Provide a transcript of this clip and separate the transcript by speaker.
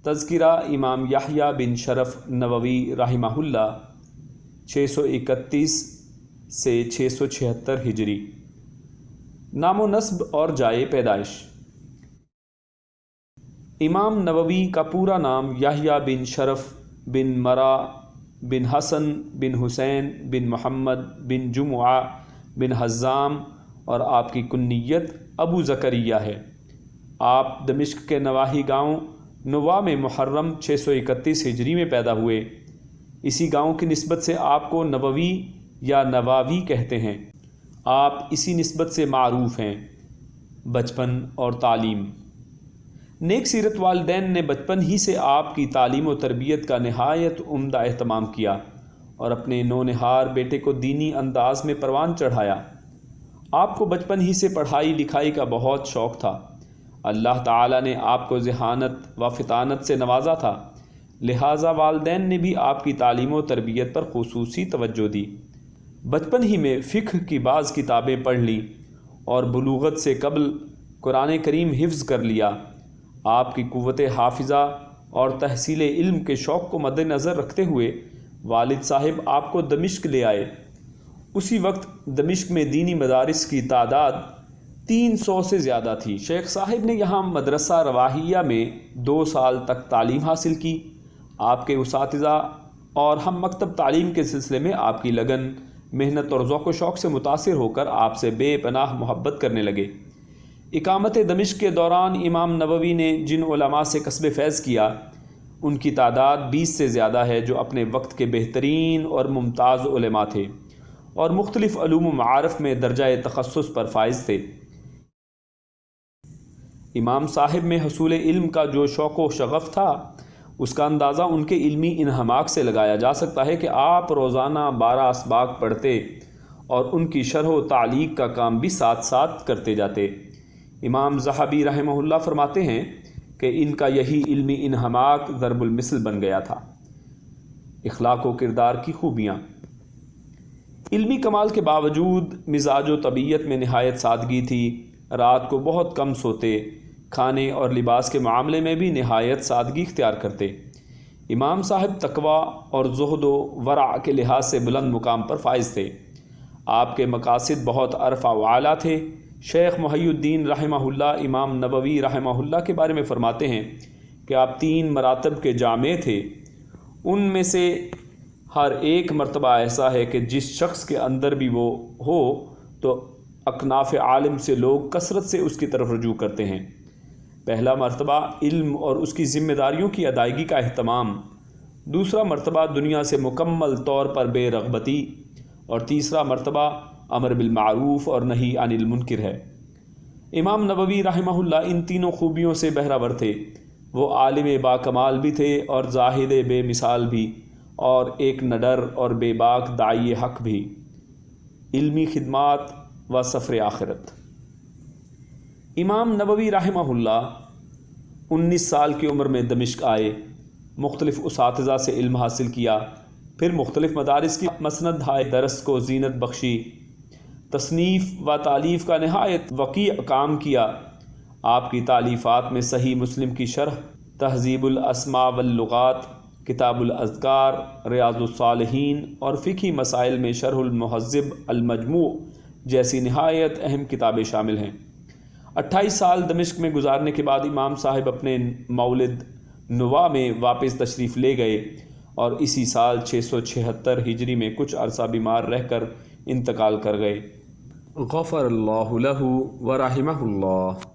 Speaker 1: تذکرہ امام یحییٰ بن شرف نووی رحمہ اللہ 631 سے 676 ہجری۔ نام و نسب اور جائے پیدائش۔ امام نووی کا پورا نام یحییٰ بن شرف بن مرا بن حسن بن حسین بن محمد بن جمعہ بن حزام اور آپ کی کنیت ابو زکریہ ہے۔ آپ دمشق کے نواحی گاؤں نوا میں محرم 631 ہجری میں پیدا ہوئے۔ اسی گاؤں کی نسبت سے آپ کو نووی یا نواوی کہتے ہیں۔ آپ اسی نسبت سے معروف ہیں۔ بچپن اور تعلیم۔ نیک سیرت والدین نے بچپن ہی سے آپ کی تعلیم و تربیت کا نہایت عمدہ اہتمام کیا اور اپنے نونہار بیٹے کو دینی انداز میں پروان چڑھایا۔ آپ کو بچپن ہی سے پڑھائی لکھائی کا بہت شوق تھا۔ اللہ تعالیٰ نے آپ کو ذہانت و فطانت سے نوازا تھا، لہٰذا والدین نے بھی آپ کی تعلیم و تربیت پر خصوصی توجہ دی۔ بچپن ہی میں فقہ کی بعض کتابیں پڑھ لیں اور بلوغت سے قبل قرآن کریم حفظ کر لیا۔ آپ کی قوت حافظہ اور تحصیل علم کے شوق کو مد نظر رکھتے ہوئے والد صاحب آپ کو دمشق لے آئے۔ اسی وقت دمشق میں دینی مدارس کی تعداد 300 سے زیادہ تھی۔ شیخ صاحب نے یہاں مدرسہ رواحیہ میں 2 سال تک تعلیم حاصل کی۔ آپ کے اساتذہ اور ہم مکتب تعلیم کے سلسلے میں آپ کی لگن، محنت اور ذوق و شوق سے متاثر ہو کر آپ سے بے پناہ محبت کرنے لگے۔ اقامت دمشق کے دوران امام نووی نے جن علماء سے کسب فیض کیا ان کی تعداد 20 سے زیادہ ہے، جو اپنے وقت کے بہترین اور ممتاز علماء تھے اور مختلف علوم و معارف میں درجہ تخصص پر فائز تھے۔ امام صاحب میں حصول علم کا جو شوق و شغف تھا، اس کا اندازہ ان کے علمی انہماک سے لگایا جا سکتا ہے کہ آپ روزانہ 12 اسباق پڑھتے اور ان کی شرح و تعلیق کا کام بھی ساتھ ساتھ کرتے جاتے۔ امام ذہبی رحمہ اللہ فرماتے ہیں کہ ان کا یہی علمی انہماک ضرب المثل بن گیا تھا۔ اخلاق و کردار کی خوبیاں۔ علمی کمال کے باوجود مزاج و طبیعت میں نہایت سادگی تھی۔ رات کو بہت کم سوتے، کھانے اور لباس کے معاملے میں بھی نہایت سادگی اختیار کرتے۔ امام صاحب تقویٰ اور زہد و ورع کے لحاظ سے بلند مقام پر فائز تھے۔ آپ کے مقاصد بہت عرفہ و اعلیٰ تھے۔ شیخ محی الدین رحمہ اللہ امام نووی رحمہ اللہ کے بارے میں فرماتے ہیں کہ آپ 3 مراتب کے جامع تھے۔ ان میں سے ہر ایک مرتبہ ایسا ہے کہ جس شخص کے اندر بھی وہ ہو تو اکناف عالم سے لوگ کثرت سے اس کی طرف رجوع کرتے ہیں۔ پہلا مرتبہ علم اور اس کی ذمہ داریوں کی ادائیگی کا اہتمام، دوسرا مرتبہ دنیا سے مکمل طور پر بے رغبتی، اور تیسرا مرتبہ امر بالمعروف اور نہی عن المنکر ہے۔ امام نووی رحمہ اللہ ان تینوں خوبیوں سے بہرہ تھے۔ وہ عالم با کمال بھی تھے اور زاہد بے مثال بھی، اور ایک نڈر اور بے باک داعی حق بھی۔ علمی خدمات و سفر آخرت۔ امام نووی رحمہ اللہ 19 سال کی عمر میں دمشق آئے، مختلف اساتذہ سے علم حاصل کیا، پھر مختلف مدارس کی مسند ہائے درس کو زینت بخشی، تصنیف و تالیف کا نہایت وقیع کام کیا۔ آپ کی تالیفات میں صحیح مسلم کی شرح، تہذیب الاسماء واللغات، کتاب الاذکار، ریاض الصالحین اور فقہی مسائل میں شرح المہذب، المجموع جیسی نہایت اہم کتابیں شامل ہیں۔ 28 سال دمشق میں گزارنے کے بعد امام صاحب اپنے مولد نوا میں واپس تشریف لے گئے اور اسی سال 676 ہجری میں کچھ عرصہ بیمار رہ کر انتقال کر گئے۔ غفر اللہ لہ ورحمہ اللہ۔